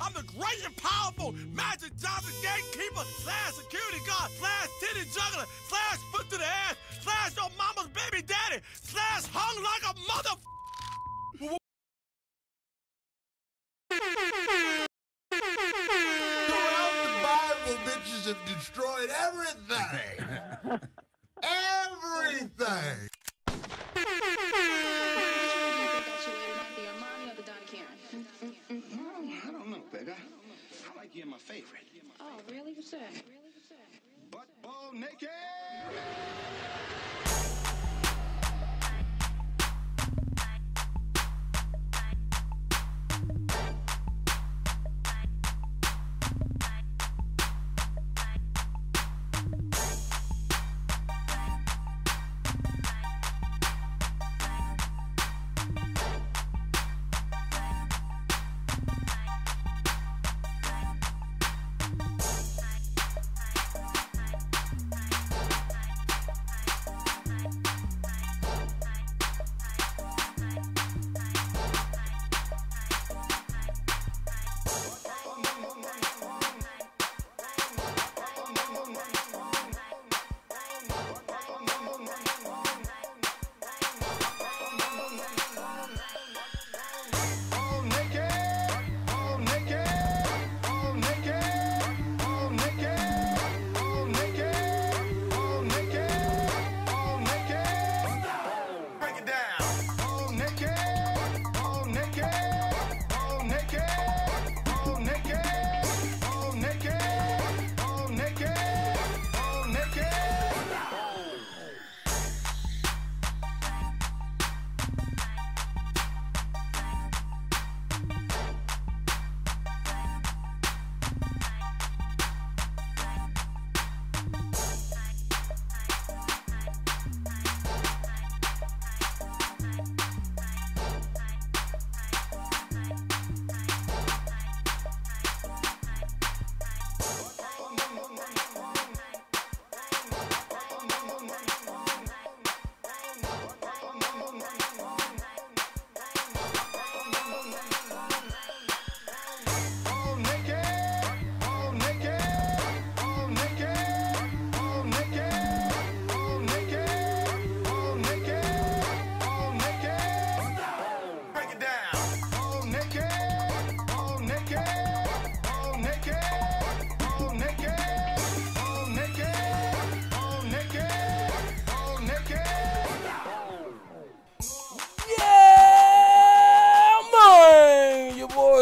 I'm the great and powerful Magic Johnson gatekeeper / security guard / titty juggler / foot to the ass / your mama's baby daddy / hung like a mother. Throughout the Bible, bitches have destroyed everything. Everything. I don't know, baby. I like you in my favorite. Oh, really? What's that? Butt ball naked.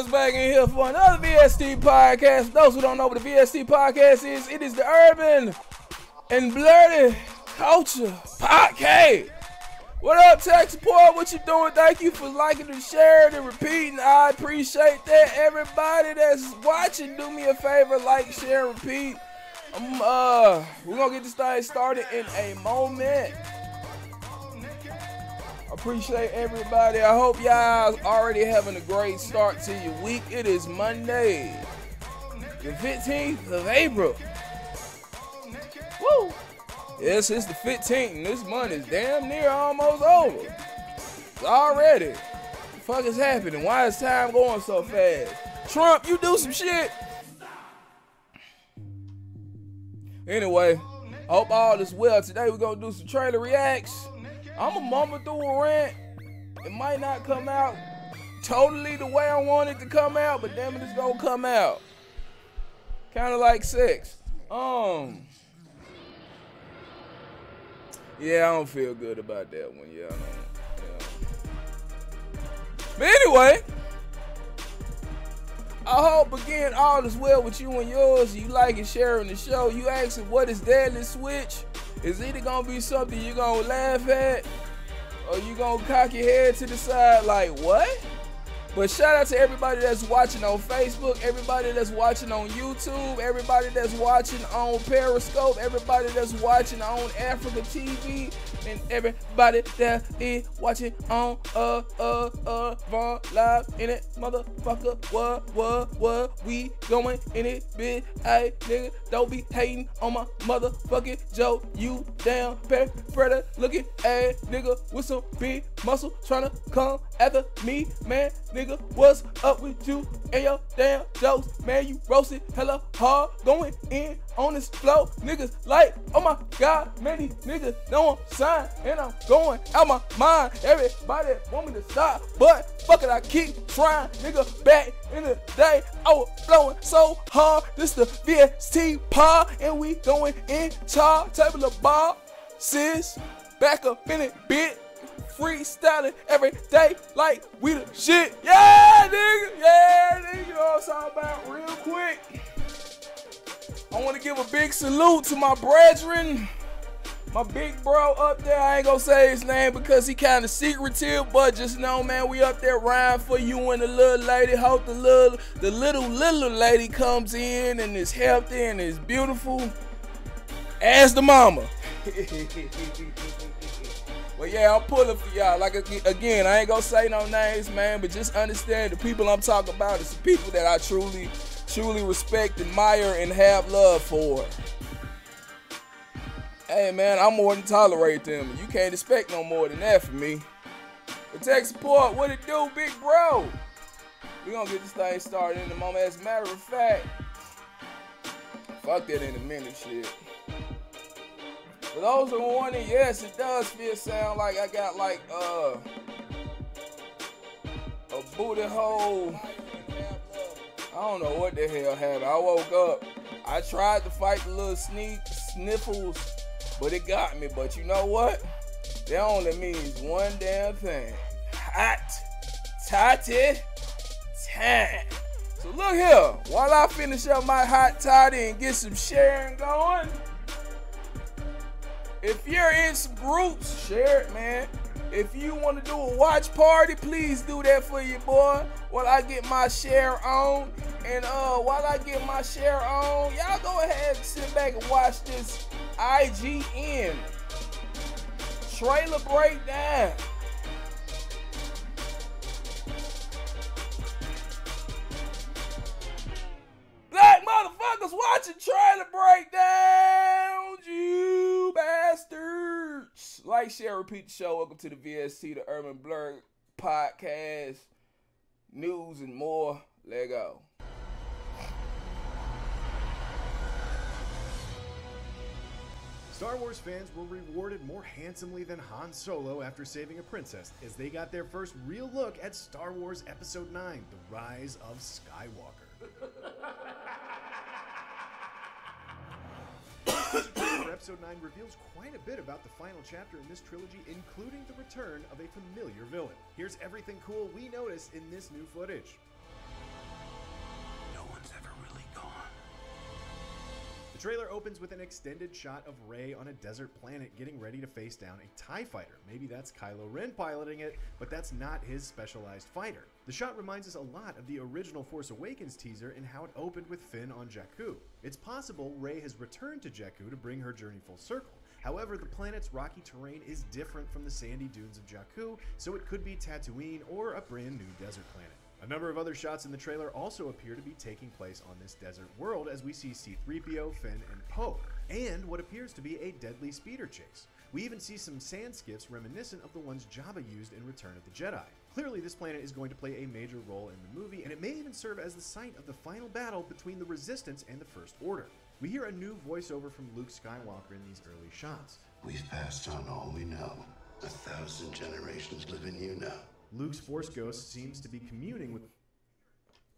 Back in here for another VST podcast. Those who don't know what the VST podcast is, it is the urban and blurted culture podcast. What up, tech support? What you doing? Thank you for liking and sharing and repeating. I appreciate that. Everybody that's watching, do me a favor, like, share, and repeat. We're gonna get this thing started in a moment. Appreciate everybody. I hope y'all already having a great start to your week. It is Monday, the 15th of April. Woo! Yes, it's the 15th, and this month is damn near almost over. It's already. What the fuck is happening? Why is time going so fast? Trump, you do some shit. Anyway, I hope all is well. Today we're gonna do some trailer reacts. I'm a mumble through a rant. It might not come out totally the way I want it to come out, but damn it, it's gonna come out. Kind of like sex. Yeah, I don't feel good about that one. Yeah. But anyway, I hope again all is well with you and yours. You like and sharing the show. You asking what is Deadly Switch? It's either gonna be something you're gonna laugh at or you gonna cock your head to the side like, what? But shout out to everybody that's watching on Facebook, everybody that's watching on YouTube, everybody that's watching on Periscope, everybody that's watching on Africa TV, and everybody that is watching on Vaughn Live in it, motherfucker. What? We going in it, bitch. Hey, nigga, don't be hating on my motherfucking Joe. You damn predator looking ass nigga with some big muscle trying to come after me, man, nigga, what's up with you and your damn jokes? Man, you roasted hella hard, going in on this flow. Niggas like, oh my God, man, these niggas know I'm signed, and I'm going out my mind. Everybody want me to stop, but fuck it, I keep trying. Nigga, back in the day, I was flowing so hard. This the VST pod, and we going in charge. Table of bar, sis, back up in it, bitch. Freestyling every day like we the shit. Yeah, nigga, you know what I'm talking about real quick. I want to give a big salute to my brethren, my big bro up there. I ain't gonna say his name because he kind of secretive, but just know, man, we up there riding for you and the little lady. Hope the little lady comes in and is healthy and is beautiful as the mama. But yeah, I'm pulling for y'all. Like, again, I ain't gonna say no names, man, but just understand the people I'm talking about is the people that I truly respect, admire, and have love for. Hey, man, I'm more than tolerate them. You can't expect no more than that from me. But tech support, what it do, big bro? We gonna get this thing started in a moment. As a matter of fact, fuck that in a minute, shit. For those who are wondering, yes, it does sound like I got like a booty hole. I don't know what the hell happened. I woke up. I tried to fight the little sniffles, but it got me. But you know what? That only means one damn thing. Hot toddy time. So look here. While I finish up my hot toddy and get some sharing going, if you're in some groups, share it, man. If you want to do a watch party, please do that for your boy while I get my share on. And while I get my share on, y'all go ahead and sit back and watch this IGN trailer breakdown. Black motherfuckers watching trailer breakdowns, you bastards. Like, share, repeat the show. Welcome to the VST, the Urban Blerd podcast, news and more. Let go. Star Wars fans were rewarded more handsomely than Han Solo after saving a princess, as they got their first real look at Star Wars Episode 9, The Rise of Skywalker. For Episode 9 reveals quite a bit about the final chapter in this trilogy, including the return of a familiar villain. Here's everything cool we noticed in this new footage. No one's ever really gone. The trailer opens with an extended shot of Rey on a desert planet getting ready to face down a TIE fighter. Maybe that's Kylo Ren piloting it, but that's not his specialized fighter. The shot reminds us a lot of the original Force Awakens teaser and how it opened with Finn on Jakku. It's possible Rey has returned to Jakku to bring her journey full circle. However, the planet's rocky terrain is different from the sandy dunes of Jakku, so it could be Tatooine or a brand new desert planet. A number of other shots in the trailer also appear to be taking place on this desert world, as we see C-3PO, Finn, and Poe, and what appears to be a deadly speeder chase. We even see some sand skiffs reminiscent of the ones Jabba used in Return of the Jedi. Clearly, this planet is going to play a major role in the movie, and it may even serve as the site of the final battle between the Resistance and the First Order. We hear a new voiceover from Luke Skywalker in these early shots. We've passed on all we know. 1,000 generations live in you now. Luke's Force Ghost seems to be communing with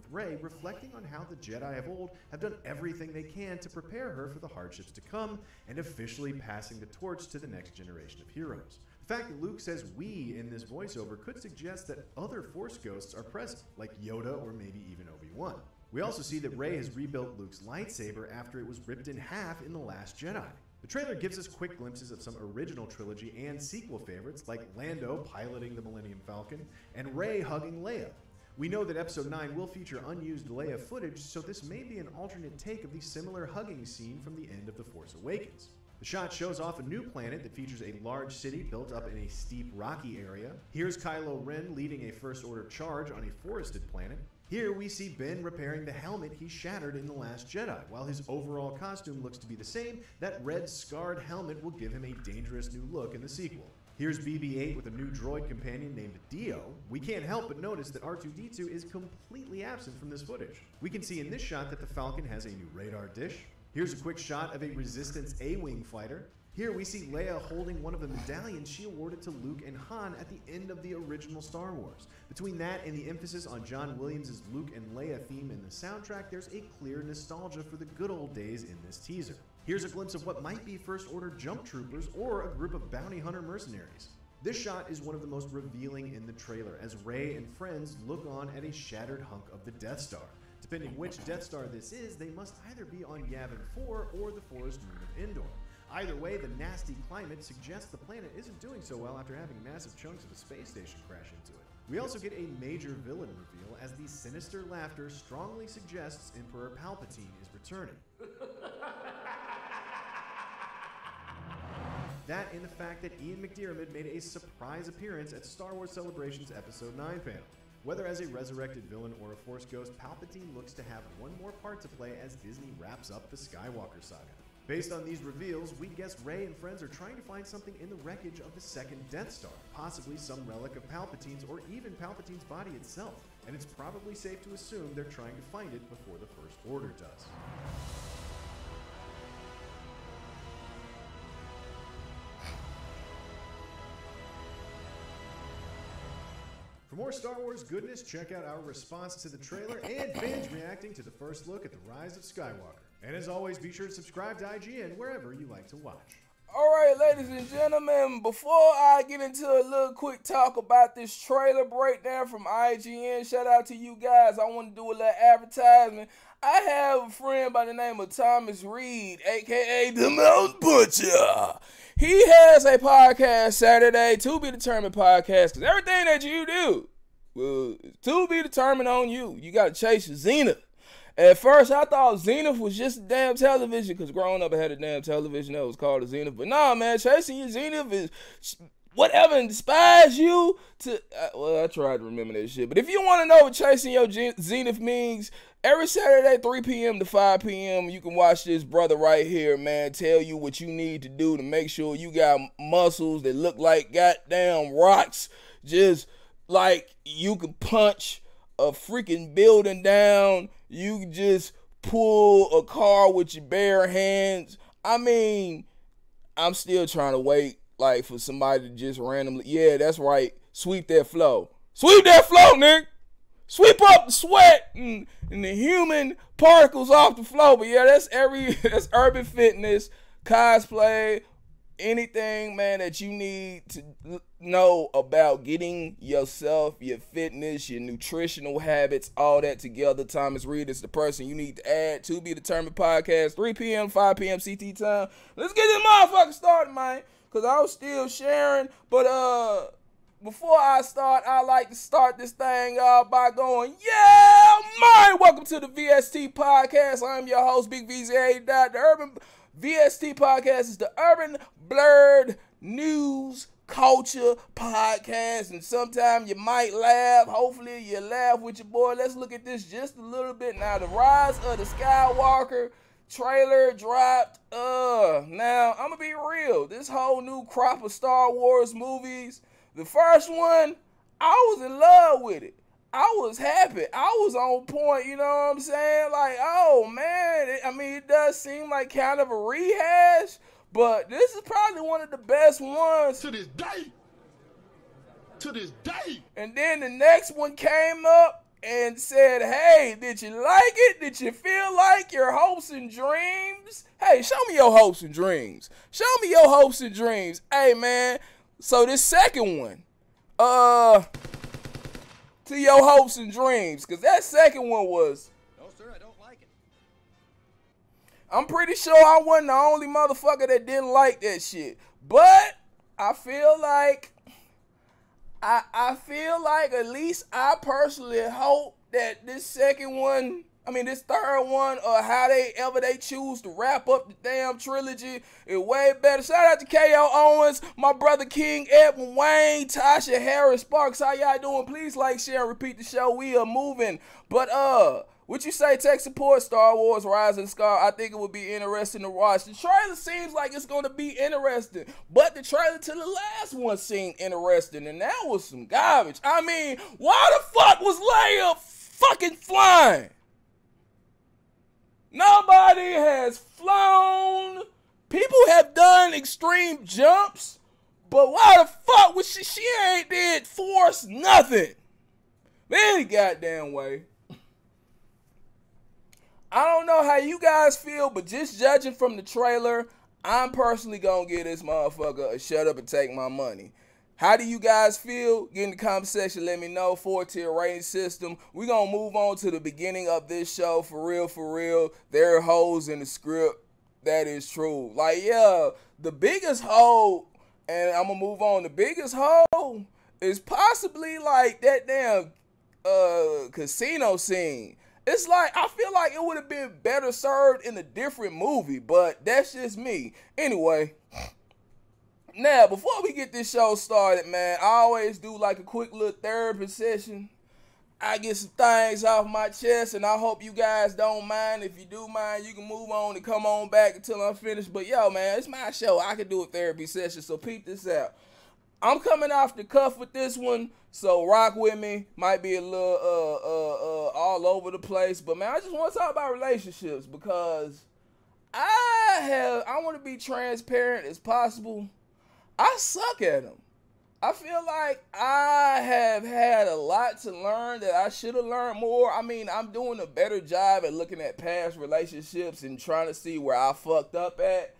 Rey, reflecting on how the Jedi of old have done everything they can to prepare her for the hardships to come, and officially passing the torch to the next generation of heroes. The fact that Luke says "we" in this voiceover could suggest that other Force Ghosts are present, like Yoda or maybe even Obi-Wan. We also see that Rey has rebuilt Luke's lightsaber after it was ripped in half in The Last Jedi. The trailer gives us quick glimpses of some original trilogy and sequel favorites, like Lando piloting the Millennium Falcon and Rey hugging Leia. We know that Episode 9 will feature unused Leia footage, so this may be an alternate take of the similar hugging scene from the end of The Force Awakens. The shot shows off a new planet that features a large city built up in a steep, rocky area. Here's Kylo Ren leading a First Order charge on a forested planet. Here we see Ben repairing the helmet he shattered in The Last Jedi. While his overall costume looks to be the same, that red scarred helmet will give him a dangerous new look in the sequel. Here's BB-8 with a new droid companion named Dio. We can't help but notice that R2-D2 is completely absent from this footage. We can see in this shot that the Falcon has a new radar dish. Here's a quick shot of a Resistance A-Wing fighter. Here we see Leia holding one of the medallions she awarded to Luke and Han at the end of the original Star Wars. Between that and the emphasis on John Williams' Luke and Leia theme in the soundtrack, there's a clear nostalgia for the good old days in this teaser. Here's a glimpse of what might be First Order jump troopers or a group of bounty hunter mercenaries. This shot is one of the most revealing in the trailer as Rey and friends look on at a shattered hunk of the Death Star. Depending which Death Star this is, they must either be on Yavin 4 or the forest moon of Endor. Either way, the nasty climate suggests the planet isn't doing so well after having massive chunks of the space station crash into it. We also get a major villain reveal as the sinister laughter strongly suggests Emperor Palpatine is returning. That and the fact that Ian McDiarmid made a surprise appearance at Star Wars Celebration's Episode 9 panel. Whether as a resurrected villain or a Force ghost, Palpatine looks to have one more part to play as Disney wraps up the Skywalker saga. Based on these reveals, we guess Rey and friends are trying to find something in the wreckage of the second Death Star, possibly some relic of Palpatine's or even Palpatine's body itself, and it's probably safe to assume they're trying to find it before the First Order does. For more Star Wars goodness, check out our response to the trailer and binge reacting to the first look at the rise of Skywalker. And as always, be sure to subscribe to IGN wherever you like to watch. Alright, ladies and gentlemen, before I get into a little quick talk about this trailer breakdown from IGN, shout out to you guys. I want to do a little advertisement. I have a friend by the name of Thomas Reed, aka the Mountain Butcher. He has a podcast Saturday, To Be Determined podcast, because everything that you do will to be determined on you. You got to chase your zenith. At first, I thought Zenith was just a damn television, because growing up, I had a damn television that was called a Zenith. But nah, man, chasing your Zenith is whatever inspires you to... well, I tried to remember that shit. But if you want to know what chasing your Zenith means, every Saturday, 3 p.m. to 5 p.m., you can watch this brother right here, man, tell you what you need to do to make sure you got muscles that look like goddamn rocks. Just like you can punch a freaking building down. You can just pull a car with your bare hands. I mean, I'm still trying to wait, like, for somebody to just randomly, yeah, that's right, sweep that flow. Sweep that flow, nigga. Sweep up the sweat and the human particles off the floor. But yeah, that's urban fitness, cosplay, anything, man, that you need to know about getting yourself, your fitness, your nutritional habits, all that together. Thomas Reed is the person you need to add. To Be Determined podcast, 3 p.m., 5 p.m. CT time. Let's get this motherfucker started, man, because I was still sharing. But before I start, I like to start this thing off by going, yeah, man, welcome to the VST podcast. I'm your host, Big VZ. The Urban VST podcast is the Urban Blerd News Culture podcast, and sometime you might laugh. Hopefully you laugh with your boy. Let's look at this just a little bit. Now, the Rise of the Skywalker trailer dropped. Now, I'm gonna be real. This whole new crop of Star Wars movies, the first one, I was in love with it. I was happy. I was on point, you know what I'm saying? Like, oh, man. It does seem like kind of a rehash, but this is probably one of the best ones. To this day. To this day. And then the next one came up and said, hey, did you like it? Did you feel like your hopes and dreams? Hey, show me your hopes and dreams. Show me your hopes and dreams. Hey, man. So this second one, to your hopes and dreams, because that second one was, No, sir, I don't like it. I'm pretty sure I wasn't the only motherfucker that didn't like that shit. But I feel like, I feel like at least I personally hope that this second one I mean, this third one, how they choose to wrap up the damn trilogy is way better. Shout out to K.O. Owens, my brother King Edwin Wayne, Tasha Harris Sparks. How y'all doing? Please like, share, and repeat the show. We are moving. But what you say, tech support, Star Wars, Rise of the Scar? I think it would be interesting to watch. The trailer seems like it's going to be interesting, but the trailer to the last one seemed interesting, and that was some garbage. I mean, why the fuck was Leia fucking flying? Nobody has flown. People have done extreme jumps, but why the fuck was she ain't did force nothing. Any goddamn way. I don't know how you guys feel, but just judging from the trailer, I'm personally gonna give this motherfucker a shut up and take my money. How do you guys feel? Get in the comment section, let me know. 4-tier rating system. We're going to move on to the beginning of this show. For real. There are holes in the script. That is true. Like, yeah, the biggest hole, and I'm going to move on. The biggest hole is possibly like that damn casino scene. It's like, I feel like it would have been better served in a different movie, but that's just me. Anyway. Now, before we get this show started, man, I always do like a quick little therapy session. I get some things off my chest, and I hope you guys don't mind. If you do mind, you can move on and come on back until I'm finished. But yo, man, it's my show. I can do a therapy session, so peep this out. I'm coming off the cuff with this one, so rock with me. Might be a little all over the place, but man, I just want to talk about relationships because I want to be transparent as possible. I suck at them. I feel like I have had a lot to learn that I should have learned more. I mean, I'm doing a better job at looking at past relationships and trying to see where I fucked up at.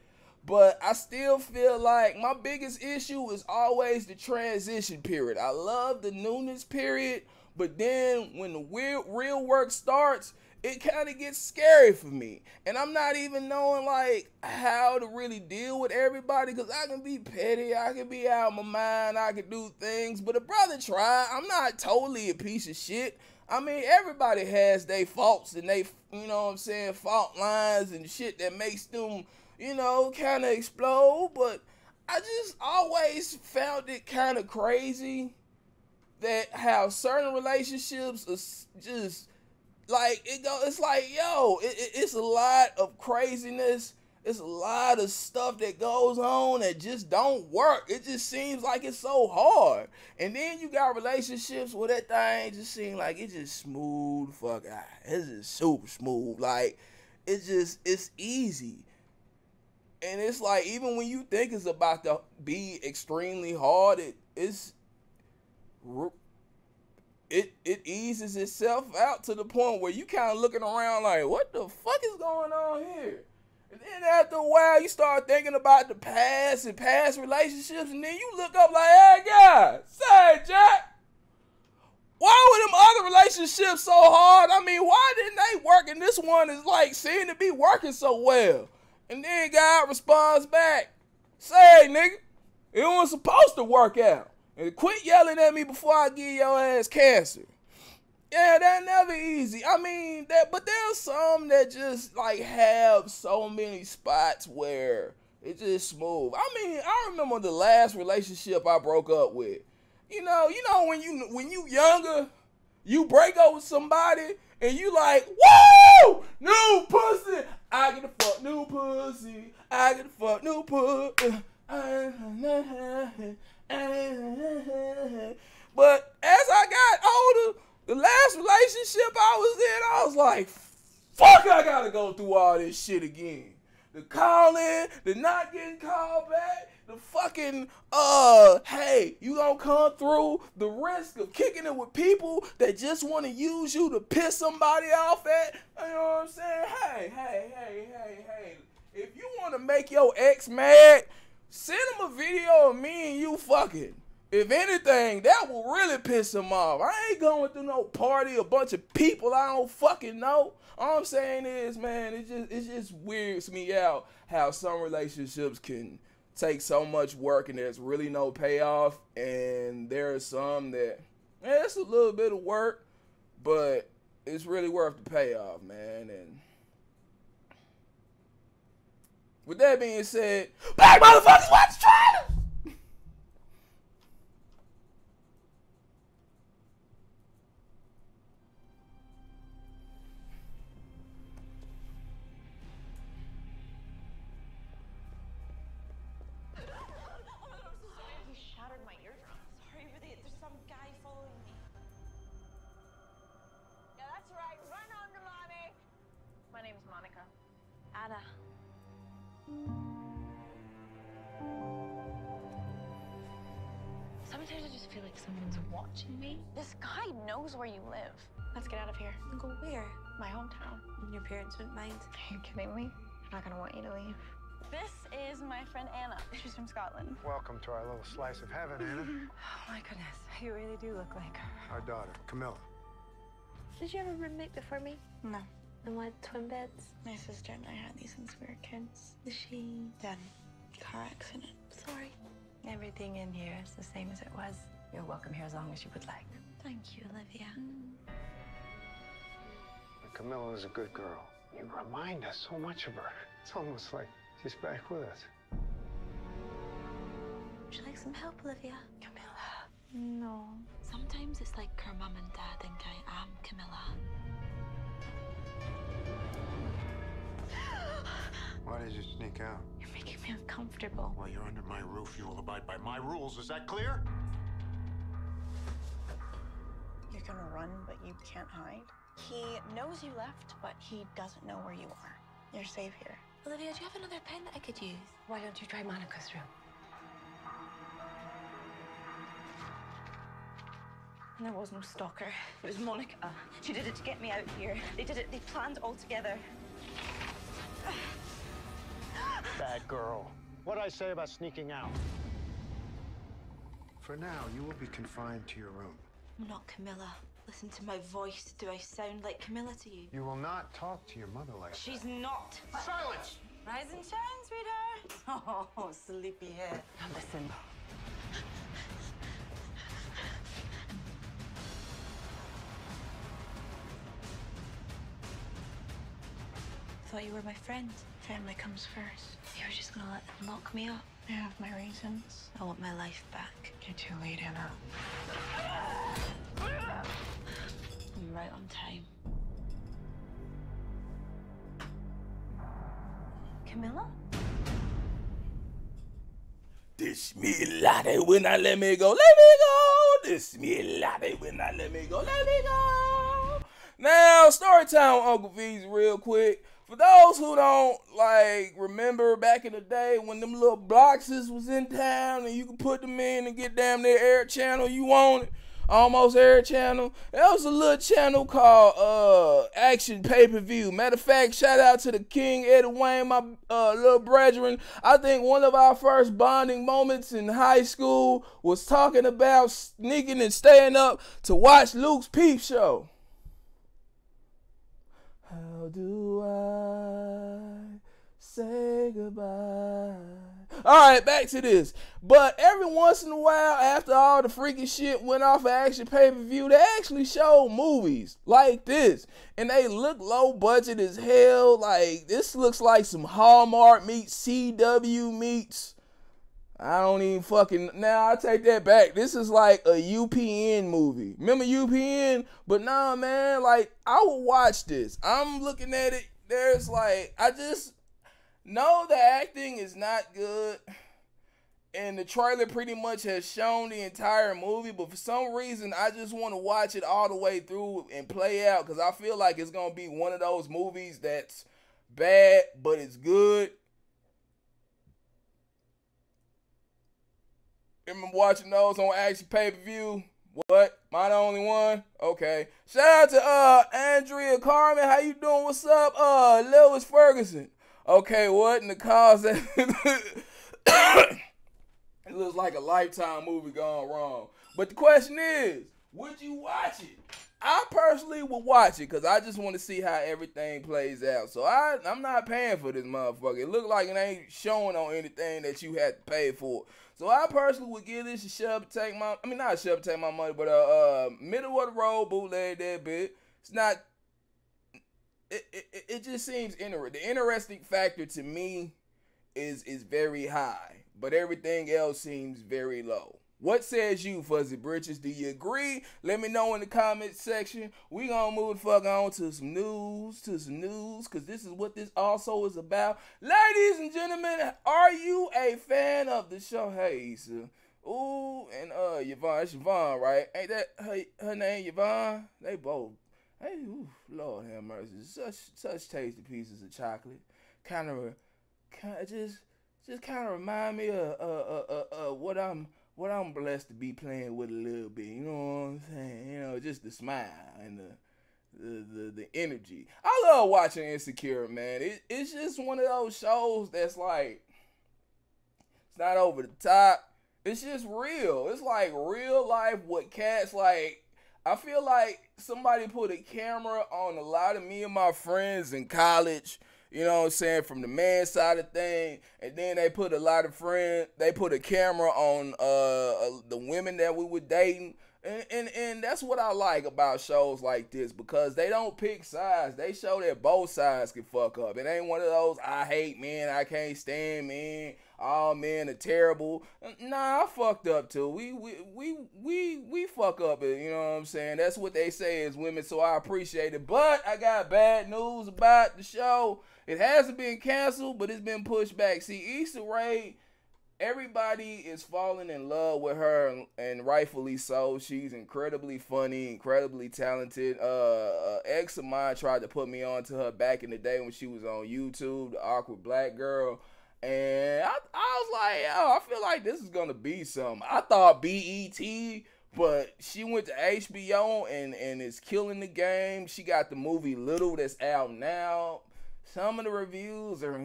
But I still feel like my biggest issue is always the transition period. I love the newness period, but then when the real work starts, it kind of gets scary for me. And I'm not even knowing, like, how to really deal with everybody, because I can be petty, I can be out of my mind, I can do things, but a brother tried. I'm not totally a piece of shit. I mean, everybody has their faults and they, you know what I'm saying, fault lines and shit that makes them, you know, kind of explode. But I just always found it kind of crazy that how certain relationships are just, like, it's like, yo, it's a lot of craziness. It's a lot of stuff that goes on that just don't work. It just seems like it's so hard. And then you got relationships where that thing just seems like it's just smooth fuck out. It's just super smooth. Like, it's easy. And it's like, even when you think it's about to be extremely hard, it eases itself out to the point where you kind of looking around like, what the fuck is going on here? And then after a while, you start thinking about the past and past relationships, and then you look up like, hey, guys, say, Jack, why were them other relationships so hard? I mean, why didn't they work? And this one is like, seem to be working so well. And then God responds back, say, nigga, it wasn't supposed to work out. And quit yelling at me before I give your ass cancer. Yeah, that never easy. I mean, but there's some that just like have so many spots where it's just smooth. I mean, I remember the last relationship I broke up with. You know when you younger, you break up with somebody and you like, woo! New pussy! I get the fuck new pussy. I get the fuck new pussy. But as I got older, the last relationship I was in, I was like, fuck, I gotta go through all this shit again. The calling, the not getting called back, the fucking, hey, you gonna come through, the risk of kicking it with people that just want to use you to piss somebody off at, you know what I'm saying? Hey, if you want to make your ex mad, send him a video of me and you fucking. If anything, that will really piss him off. I ain't going through no party, a bunch of people I don't fucking know. All I'm saying is, man, it just weirds me out how some relationships can take so much work and there's really no payoff. And there are some that, it's a little bit of work, but it's really worth the payoff, man. And with that being said, black motherfuckers watch the trailer. Anna. Sometimes I just feel like someone's watching me. This guy knows where you live. Let's get out of here. And go where? My hometown. Your parents wouldn't mind. Are you kidding me? They're not gonna want you to leave. This is my friend Anna. She's from Scotland. Welcome to our little slice of heaven, Anna. Oh my goodness, you really do look like her. Our daughter, Camilla. Did you have a roommate before me? No. And why twin beds? My sister and I had these since we were kids. Is she Dead. Car accident. sorry? Everything in here is the same as it was. You're welcome here as long as you would like. Thank you, Olivia. Camilla is a good girl. You remind us so much of her. It's almost like she's back with us. Would you like some help, Olivia? Camilla. No. Sometimes it's like her mum and dad think I am Camilla. Why did you sneak out? You're making me uncomfortable. While you're under my roof, you will abide by my rules. Is that clear? You're gonna run, but you can't hide. He knows you left, but he doesn't know where you are. You're safe here. Olivia, do you have another pen that I could use? Why don't you try Monica's room? There was no stalker. It was Monica. She did it to get me out here. They did it. They planned all together. Bad girl. What'd I say about sneaking out? For now, you will be confined to your room. I'm not Camilla. Listen to my voice. Do I sound like Camilla to you? You will not talk to your mother like that. She's not. Silence! Rise and shine, sweetheart. Oh, sleepyhead. Now listen. Thought you were my friend. Family comes first. You were just gonna let them lock me up. I have my reasons. I want my life back. You're too late, Anna. I'm right on time. Camilla? This me latte when I let me go, let me go. This me latte when I let me go, let me go. Now, story time with Uncle V's real quick. For those who don't remember back in the day when them little boxes was in town and you could put them in and get damn near air channel you wanted, almost air channel. There was a little channel called Action Pay-Per-View. Matter of fact, shout out to the King Eddie Wayne, my little brethren. I think one of our first bonding moments in high school was talking about sneaking and staying up to watch Luke's Peep Show. How do I say goodbye? All right, back to this. But every once in a while, after all the freaking shit went off of Action Pay-Per-View, they actually showed movies like this. And they look low budget as hell. Like, this looks like some Hallmark meets CW meets. I don't even fucking... Now, I take that back. This is like a UPN movie. Remember UPN? But nah, man, like, I would watch this. I'm looking at it. There's like... I just know the acting is not good. And the trailer pretty much has shown the entire movie. But for some reason, I just want to watch it all the way through and play out. Because I feel like it's going to be one of those movies that's bad, but it's good. Remember watching those on Action Pay-Per-View? What? Am I the only one? Okay. Shout out to Andrea Carmen. How you doing? What's up? Lewis Ferguson. Okay, what in the cause that it looks like a Lifetime movie gone wrong. But the question is, would you watch it? I personally would watch it because I just want to see how everything plays out. So I'm not paying for this motherfucker. It look like it ain't showing on anything that you had to pay for. So I personally would give this a shove to take my, not a shove to take my money, but middle of the road bootleg that bit. It's not it just seems interesting. The interesting factor to me is very high, but everything else seems very low. What says you, Fuzzy Britches? Do you agree? Let me know in the comment section. We gonna move the fuck on to some news, because this is what this also is about. Ladies and gentlemen, are you a fan of the show? Hey, Issa. Ooh, and Yvonne, that's Yvonne, right? Ain't that her name, Yvonne? They both. Hey, ooh, Lord have mercy. Such tasty pieces of chocolate. Just kind of remind me of what I'm blessed to be playing with a little bit. You know what I'm saying? You know, just the smile and the energy. I love watching Insecure, man. It's just one of those shows that's like, it's not over the top. It's just real. It's like real life what cats like. I feel like somebody put a camera on a lot of me and my friends in college, you know what I'm saying, from the man side of thing, and then they put a camera on the women that we were dating, and that's what I like about shows like this, because they don't pick sides. They show that both sides can fuck up. It ain't one of those, I hate men, I can't stand men, all men are terrible. Nah, I fucked up too. We fuck up, you know what I'm saying? That's what they say as women, so I appreciate it. But I got bad news about the show. It hasn't been canceled, but it's been pushed back. See, Issa Rae, everybody is falling in love with her, and rightfully so. She's incredibly funny, incredibly talented. Ex of mine tried to put me on to her back in the day when she was on YouTube, the Awkward Black Girl. And I was like, yo, I feel like this is going to be something. I thought BET, but she went to HBO and is killing the game. She got the movie Little that's out now. Some of the reviews are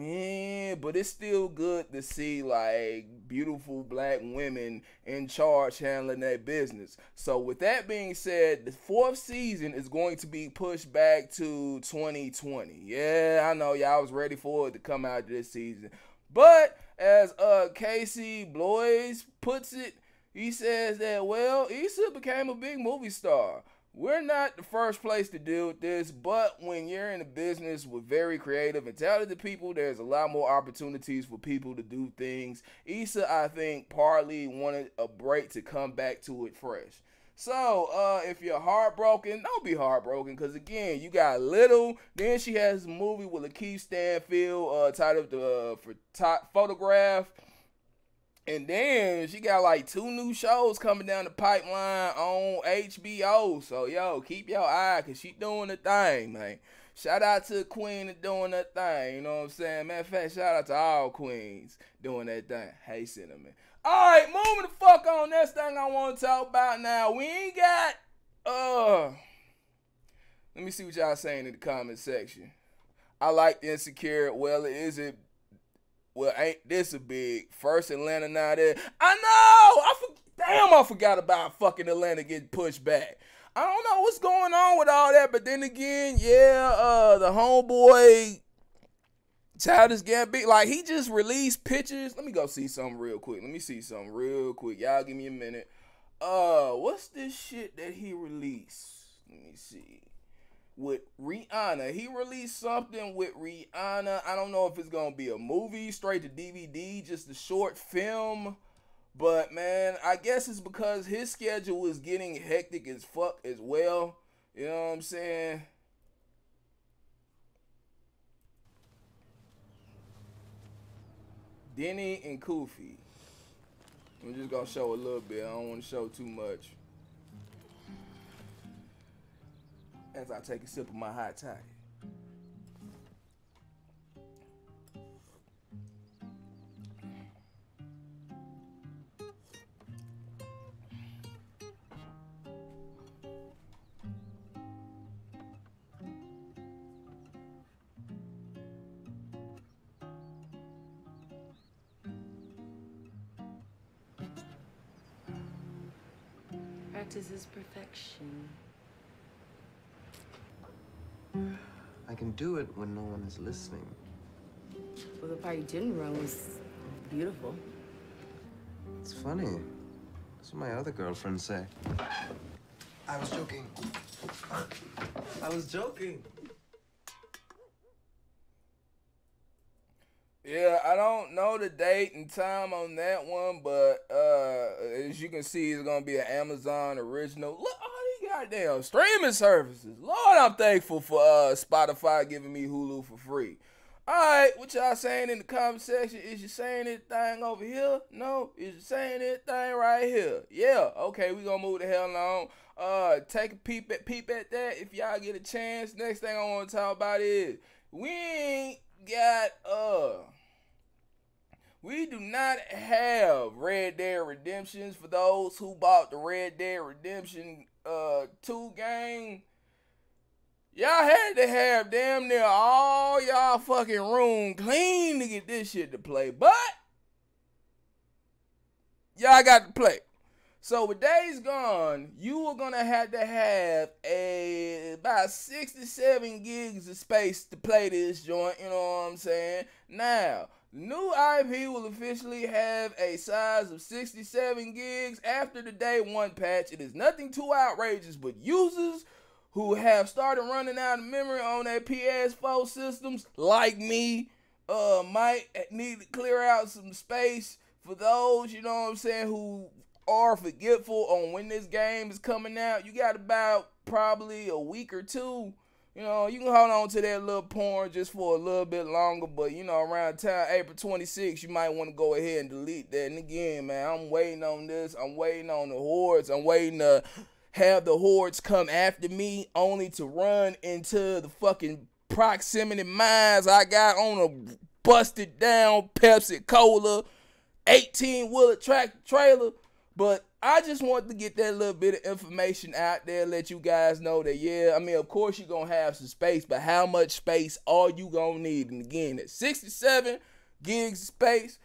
but it's still good to see like beautiful black women in charge handling their business. So with that being said, the 4th season is going to be pushed back to 2020. Yeah, I know y'all was ready for it to come out this season. But as Casey Bloys puts it, he says that, well, Issa became a big movie star. We're not the first place to deal with this, but when you're in a business with very creative and talented people, there's a lot more opportunities for people to do things. Issa, I think, partly wanted a break to come back to it fresh. So, if you're heartbroken, don't be heartbroken, because, again, you got Little. Then she has a movie with Lakeith Stanfield titled for Top Photograph. And then she got like 2 new shows coming down the pipeline on HBO. So, yo, keep your eye, because she doing the thing, man. Shout out to the queen and doing that thing, you know what I'm saying? Matter of fact, shout out to all queens doing that thing. Hey, Cinnamon. All right, moving the fuck on. Next thing I want to talk about now. We ain't got, let me see what y'all saying in the comment section. I like the Insecure. Well, ain't this a big first Atlanta now there? I know! Damn, I forgot about fucking Atlanta getting pushed back. I don't know what's going on with all that, but then again, yeah, the homeboy Childish Gambino, like, he just released pictures. Let me go see something real quick. Y'all give me a minute. What's this shit that he released? Let me see. With Rihanna. He released something with Rihanna. I don't know if it's going to be a movie, straight to DVD, just a short film. But, man, I guess it's because his schedule is getting hectic as fuck as well. You know what I'm saying? Denny and Koofy. I'm just going to show a little bit. I don't want to show too much. As I take a sip of my hot toddy. Practice is perfection. I can do it when no one is listening. Well, the part you didn't run was beautiful. It's funny. That's what my other girlfriends say. I was joking. I was joking. Yeah, I don't know the date and time on that one, but as you can see, it's gonna be an Amazon original. Look, all these goddamn streaming services. Lord, I'm thankful for Spotify giving me Hulu for free. Alright, what y'all saying in the comment section? Is you saying anything over here? No? Is you saying anything right here? Yeah, okay, we gonna move the hell on. Take a peep at that if y'all get a chance. Next thing I want to talk about is we do not have Red Dead Redemptions. For those who bought the Red Dead Redemption 2 game, y'all had to have damn near all y'all fucking room clean to get this shit to play. But y'all got to play. So with Days Gone, you are going to have about 67 gigs of space to play this joint, you know what I'm saying? Now, the new IP will officially have a size of 67 gigs after the day 1 patch. It is nothing too outrageous, but users who have started running out of memory on their PS4 systems, like me, might need to clear out some space. For those, you know what I'm saying, who are forgetful on when this game is coming out, you got about probably a week or two. You know, you can hold on to that little porn just for a little bit longer, but you know, around time April 26th, you might want to go ahead and delete that. And again, man, I'm waiting on this. I'm waiting on the hordes. I'm waiting to have the hordes come after me, only to run into the fucking proximity mines I got on a busted down Pepsi Cola 18-wheeler trailer. But I just want to get that little bit of information out there, let you guys know that, yeah, I mean, of course you're going to have some space, but how much space are you going to need? And again, at 67 gigs of space,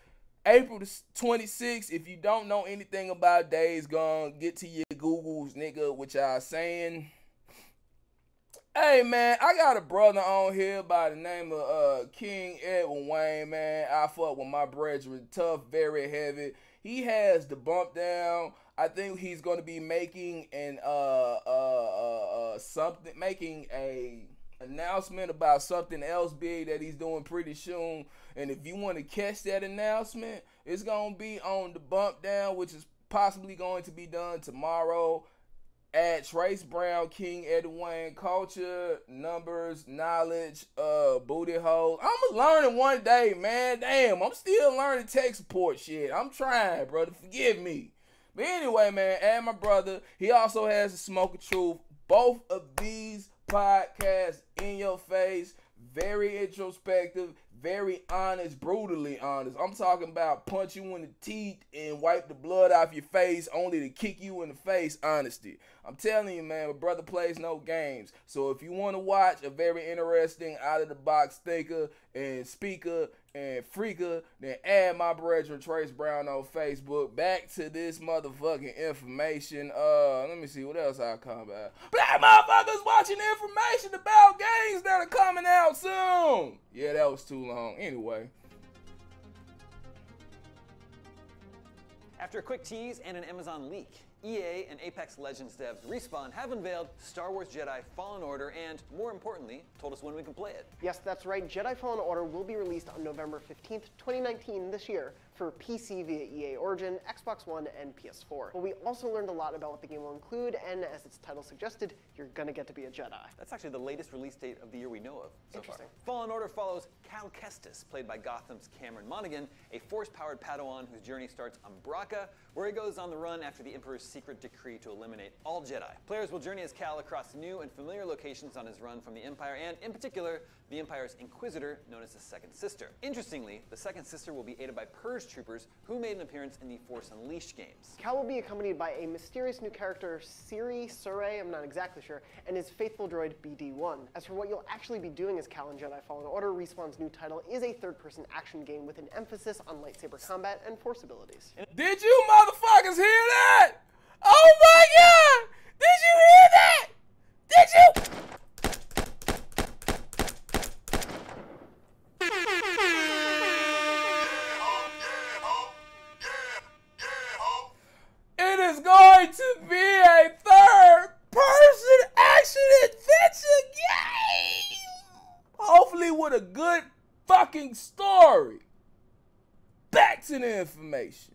April 26th. If you don't know anything about Days Gone, get to your Googles, nigga, what y'all saying. Hey, man, I got a brother on here by the name of King Edwin Wayne, man. I fuck with my brethren, tough, very heavy. He has the bump down. I think he's going to be making an making a announcement about something else big that he's doing pretty soon. And if you want to catch that announcement, it's going to be on the bump down, which is possibly going to be done tomorrow at Trace Brown, King Edwin Wayne, culture, numbers, knowledge, booty hole. I'm learning one day, man. Damn, I'm still learning tech support shit. I'm trying, brother. Forgive me. But anyway, man, add my brother. He also has a Smoke of Truth. Both of these podcasts in your face, very introspective, very honest, brutally honest. I'm talking about punch you in the teeth and wipe the blood off your face only to kick you in the face honesty. I'm telling you, man, my brother plays no games. So if you want to watch a very interesting out-of-the-box thinker and speaker and freaker, then add my brethren Trace Brown on Facebook. Back to this motherfucking information. Let me see what else I'll come about. Black motherfuckers watching information about games that are coming out soon. Yeah, that was too long. Anyway. After a quick tease and an Amazon leak, EA and Apex Legends devs Respawn have unveiled Star Wars Jedi Fallen Order and, more importantly, told us when we can play it. Yes, that's right. Jedi Fallen Order will be released on November 15th, 2019 this year for PC via EA Origin, Xbox One, and PS4. But we also learned a lot about what the game will include, and as its title suggested, you're gonna get to be a Jedi. That's actually the latest release date of the year we know of so far. Interesting. Fallen Order follows Cal Kestis, played by Gotham's Cameron Monaghan, a Force-powered Padawan whose journey starts on Bracca, where he goes on the run after the Emperor's secret decree to eliminate all Jedi. Players will journey as Cal across new and familiar locations on his run from the Empire, and in particular, the Empire's Inquisitor, known as the Second Sister. Interestingly, the Second Sister will be aided by Purge troopers who made an appearance in the Force Unleashed games. Cal will be accompanied by a mysterious new character, Siri, I'm not exactly sure, and his faithful droid, BD-1. As for what you'll actually be doing as Cal in Jedi Fallen Order, Respawn's new title is a third-person action game with an emphasis on lightsaber combat and Force abilities. Did you motherfuckers hear that? Oh my God! Did you hear that? Did you? It is going to be a third-person action-adventure game! Hopefully with a good fucking story. back to the information.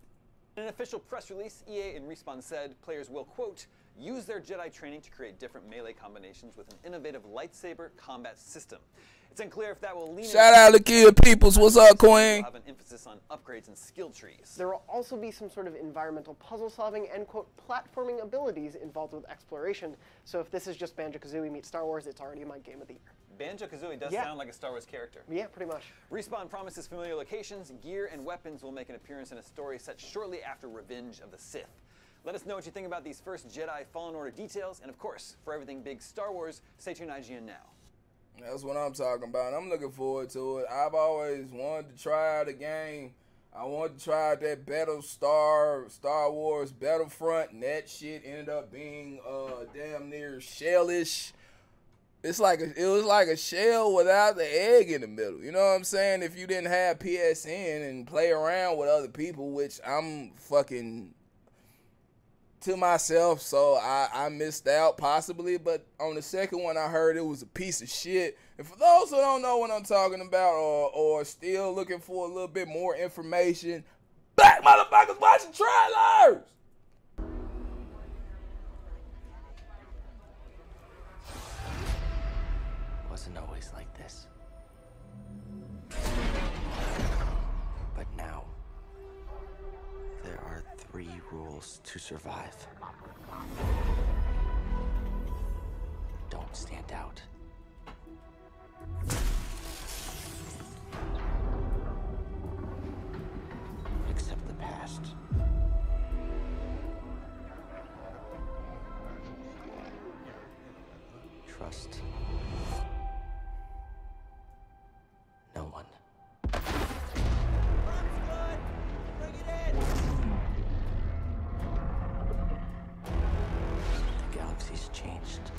In an official press release, EA and Respawn said players will, quote, use their Jedi training to create different melee combinations with an innovative lightsaber combat system. It's unclear if that will lean Shout out to Kill Peoples. What's up, Queen? Will have an emphasis on upgrades and skill trees. There will also be some sort of environmental puzzle solving and, quote, platforming abilities involved with exploration. So if this is just Banjo-Kazooie meets Star Wars, it's already my game of the year. Banjo-Kazooie does sound like a Star Wars character. Yeah, pretty much. Respawn promises familiar locations, gear, and weapons will make an appearance in a story set shortly after Revenge of the Sith. Let us know what you think about these first Jedi Fallen Order details, and of course, for everything big Star Wars, stay tuned IGN now. That's what I'm talking about. I'm looking forward to it. I've always wanted to try out a game. I wanted to try out that Star Wars Battlefront, and that shit ended up being damn near shellish. It was like a shell without the egg in the middle. You know what I'm saying? If you didn't have PSN and play around with other people, which I'm fucking to myself, so I missed out possibly, but on the second one I heard it was a piece of shit. And for those who don't know what I'm talking about or still looking for a little bit more information, black motherfuckers watching trailers! Wasn't always like this. But now, there are 3 rules to survive. Don't stand out. Accept the past. Trust no one. The galaxy's changed.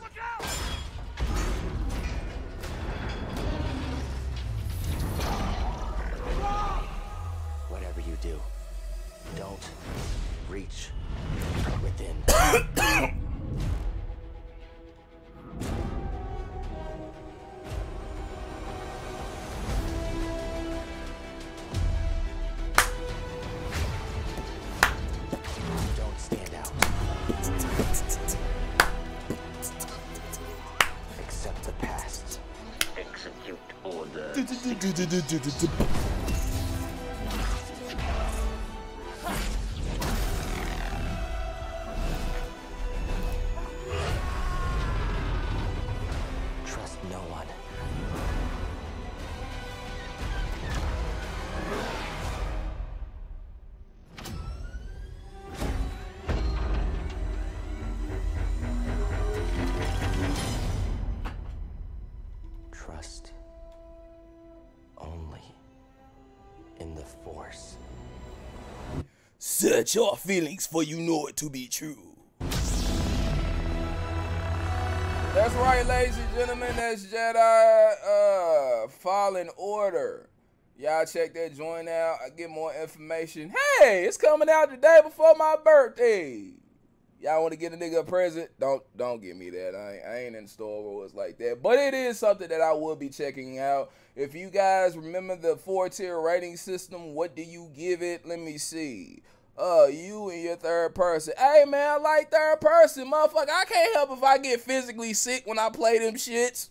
Look out! Whatever you do, don't reach within. Don't stand out. Accept the past. Execute order. Trust no one. Trust only in the Force. Search your feelings for you know it to be true. That's right, ladies and gentlemen. That's Jedi Fallen Order. Y'all check that joint out. I get more information. Hey, it's coming out the day before my birthday. Y'all want to get a nigga a present? Don't give me that. I ain't in Star Wars like that. But it is something that I will be checking out. If you guys remember the 4-tier rating system, what do you give it? Let me see. You and your third person. Hey, man, I like third person, motherfucker. I can't help if I get physically sick when I play them shits.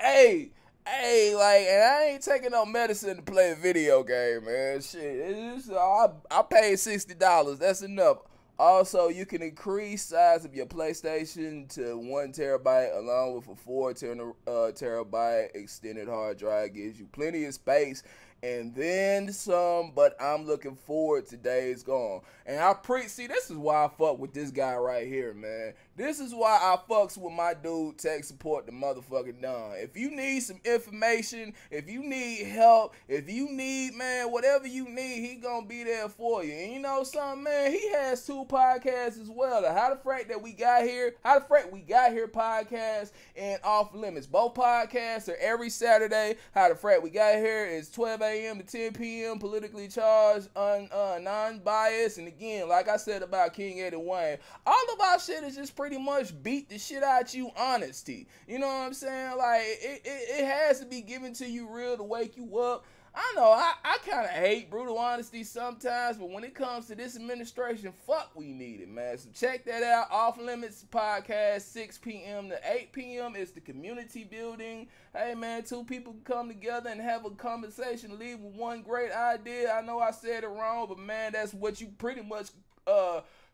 Hey, like, and I ain't taking no medicine to play a video game, man. Shit, it's just, I paid $60. That's enough. Also, you can increase size of your PlayStation to 1 terabyte along with a 4 terabyte extended hard drive. Gives you plenty of space and then some, but I'm looking forward to Days Gone. And see, this is why I fuck with this guy right here, man. This is why I fucks with my dude, Tech Support the motherfucking Don. If you need some information, if you need help, if you need, man, whatever you need, he gonna be there for you. And you know something, man, he has 2 podcasts as well. The How the Frack We Got Here podcast and Off Limits. Both podcasts are every Saturday. How the Frack We Got Here is 12 a.m. to 10 p.m. politically charged, non-biased. And again, like I said about King Eddie Wayne, all of our shit is just pretty much beat the shit out you honesty. You know what I'm saying? Like, it has to be given to you real to wake you up. I know I kind of hate brutal honesty sometimes, but when it comes to this administration, fuck, we need it, man. So check that out. Off Limits podcast, 6 p.m. to 8 p.m. is the community building. Hey, man, 2 people can come together and have a conversation, leave with one great idea. I know I said it wrong, but, man, that's what you pretty much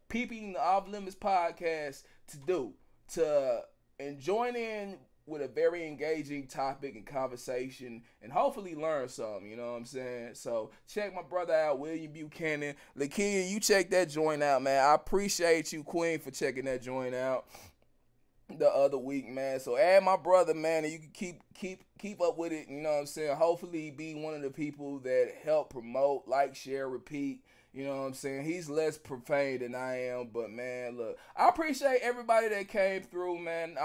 peeping the Off Limits podcast to do. And join in with a very engaging topic and conversation and hopefully learn something, you know what I'm saying? So check my brother out, William Buchanan. Lakia, you check that joint out, man. I appreciate you, Queen, for checking that joint out the other week, man. So add my brother, man, and you can keep up with it, you know what I'm saying? Hopefully be one of the people that help promote, like, share, repeat. You know what I'm saying? He's less profane than I am, but, man, look, I appreciate everybody that came through, man.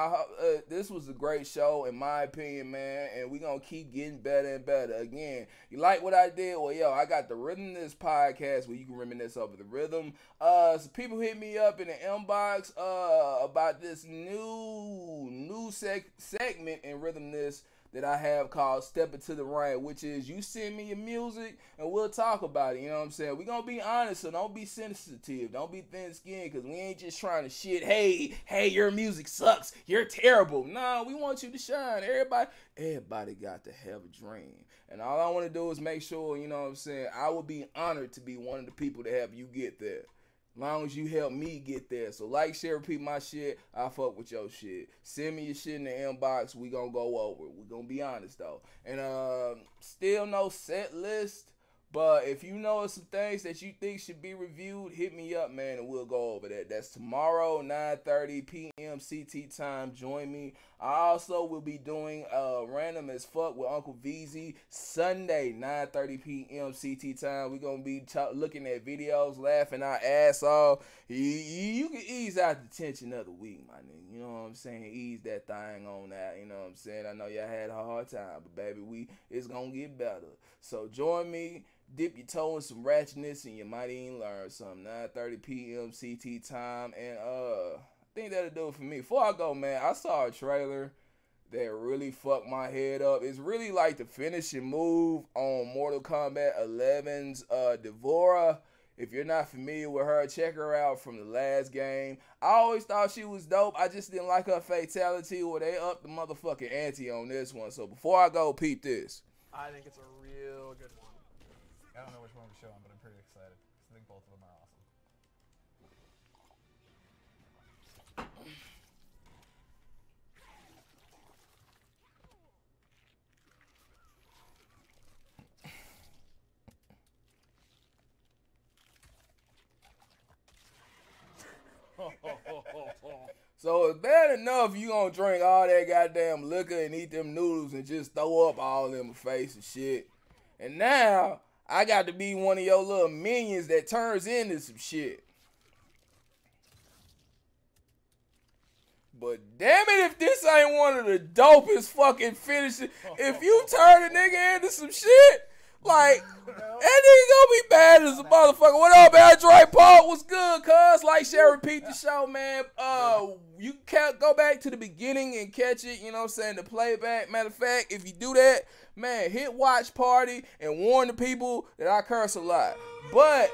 This was a great show, in my opinion, man, and we're going to keep getting better and better. Again, you like what I did? Well, yo, I got the Rhythm This podcast where you can reminisce over the rhythm. So people hit me up in the inbox about this new segment in Rhythm This that I have called Step Into the Rain, which is you send me your music and we'll talk about it, you know what I'm saying? We're going to be honest, so don't be sensitive. Don't be thin-skinned, because we ain't just trying to shit, hey, your music sucks, you're terrible. No, we want you to shine. Everybody got to have a dream. And all I want to do is make sure, you know what I'm saying, I would be honored to be one of the people to help you get there. Long as you help me get there. So like, share, repeat my shit. I fuck with your shit. Send me your shit in the inbox. We gonna go over it. We gonna be honest though. And still no set list. But if you know some things that you think should be reviewed, hit me up, man, and we'll go over that. That's tomorrow, 9:30 p.m. CT time. Join me. I also will be doing Random as Fuck with Uncle VZ Sunday, 9:30 p.m. CT time. We're going to be looking at videos, laughing our ass off. You can ease out the tension of the week, my nigga. You know what I'm saying? Ease that thing on out. You know what I'm saying? I know y'all had a hard time, but baby, it's going to get better. So join me. Dip your toe in some ratchetness and you might even learn something. 9:30 p.m. CT time. And I think that'll do it for me. Before I go, man, I saw a trailer that really fucked my head up. It's really like the finishing move on Mortal Kombat 11's Devora. If you're not familiar with her, check her out from the last game. I always thought she was dope. I just didn't like her fatality, or they upped the motherfucking ante on this one. So before I go, peep this. I think it's a real good one. I don't know which one we're showing, but I'm pretty excited. I think both of them are awesome. So it's bad enough you gonna drink all that goddamn liquor and eat them noodles and just throw up all in my face and shit. And now I got to be one of your little minions that turns into some shit. But damn it if this ain't one of the dopest fucking finishes. If you turn a nigga into some shit, like, that nigga gonna be bad as a motherfucker. What up, Andre Paul? What's good, cuz? Like, share, repeat the show, man. You can't go back to the beginning and catch it, you know what I'm saying, the playback. Matter of fact, if you do that, man, hit watch party and warn the people that I curse a lot. But,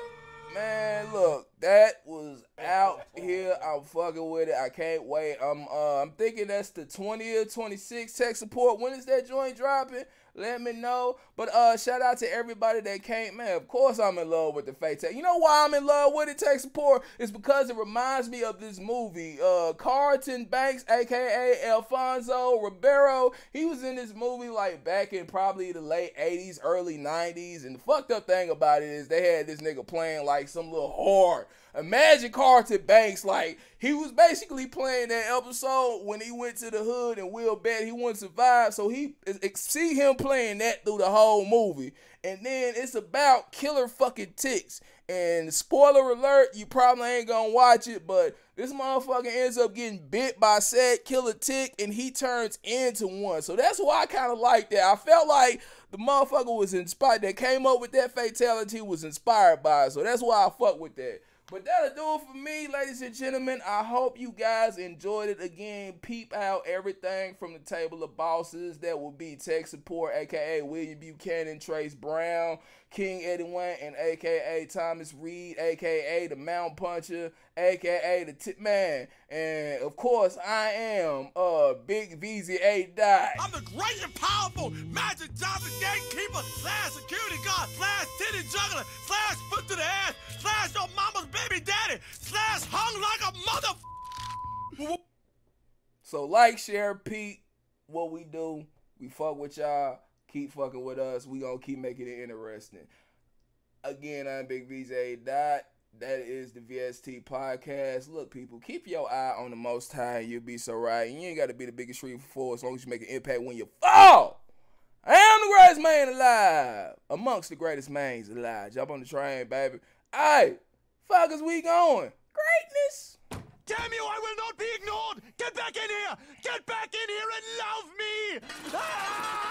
man, look, that was out here. I'm fucking with it. I can't wait. I'm thinking that's the 20th, 26th tech support. When is that joint dropping? Let me know. But shout out to everybody that came. Man, of course I'm in love with the Fate Tech. You know why I'm in love with it, tech support? It's because it reminds me of this movie. Carlton Banks, a.k.a. Alfonso Ribeiro. He was in this movie like back in probably the late 80s, early 90s. And the fucked up thing about it is they had this nigga playing like some little whore. Imagine Carlton Banks, like, he was basically playing that episode when he went to the hood and Will bet he wouldn't survive. So he see him playing that through the whole movie. And then it's about killer fucking ticks. And spoiler alert, you probably ain't gonna watch it, but this motherfucker ends up getting bit by said killer tick and he turns into one. So that's why I kind of like that. I felt like the motherfucker was inspired, that came up with that fatality was inspired by it. So that's why I fuck with that. But that'll do it for me, ladies and gentlemen. I hope you guys enjoyed it. Again, peep out everything from the table of bosses. That will be tech support, a.k.a. William Buchanan, Trace Brown, King Eddie Wayne, and a.k.a. Thomas Reed, a.k.a. the Mount Puncher, a.k.a. the Tip Man. And, of course, I am Big VZ8 Die. I'm the great and powerful Magic Johnson gatekeeper / security guard / titty juggler / foot to the ass / your mama's baby daddy / hung like a mother. So like, share, Pete, what we do. We fuck with y'all. Keep fucking with us. We gonna keep making it interesting. Again, I'm Big VZ8 Dot. That is the VST podcast. Look, people, keep your eye on the Most High and you'll be so right. And you ain't got to be the biggest street for as long as you make an impact when you fall. I am the greatest man alive. Amongst the greatest mans alive. Jump on the train, baby. Hey, fuckers, we going. Greatness. Damn you, I will not be ignored. Get back in here. Get back in here and love me. Ah!